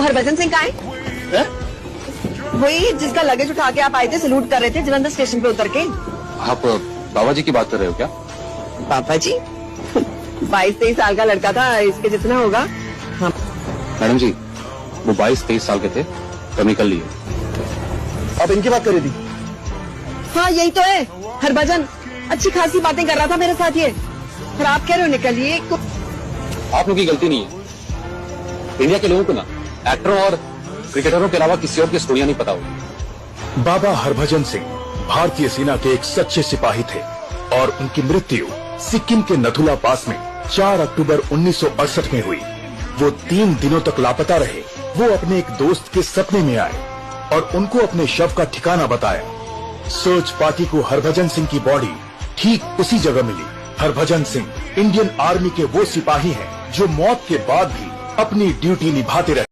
वो हरभजन सिंह कहाँ है? वही जिसका लगेज उठा के आप आए थे, सलूट कर रहे थे जलंधर स्टेशन पे उतर के। आप बाबा जी की बात कर रहे हो क्या? पापा जी 22-23 साल का लड़का था, इसके जितना होगा। हाँ। मैडम जी वो 22-23 साल के थे, तब निकल लिए। आप इनकी बात कर रही थी? हाँ यही तो है हरभजन, अच्छी खासी बातें कर रहा था मेरे साथ ये, और आप कह रहे हो निकलिए। आप लोगों की गलती नहीं है। इंडिया के लोगों को ना एक्टरों और क्रिकेटरों के अलावा किसी और की स्टोरियां नहीं पता होगी। बाबा हरभजन सिंह भारतीय सेना के एक सच्चे सिपाही थे और उनकी मृत्यु सिक्किम के नथुला पास में 4 अक्टूबर 1968 में हुई। वो 3 दिनों तक लापता रहे। वो अपने एक दोस्त के सपने में आए और उनको अपने शव का ठिकाना बताया। सर्च पार्टी को हरभजन सिंह की बॉडी ठीक उसी जगह मिली। हरभजन सिंह इंडियन आर्मी के वो सिपाही हैं जो मौत के बाद भी अपनी ड्यूटी निभाते रहे।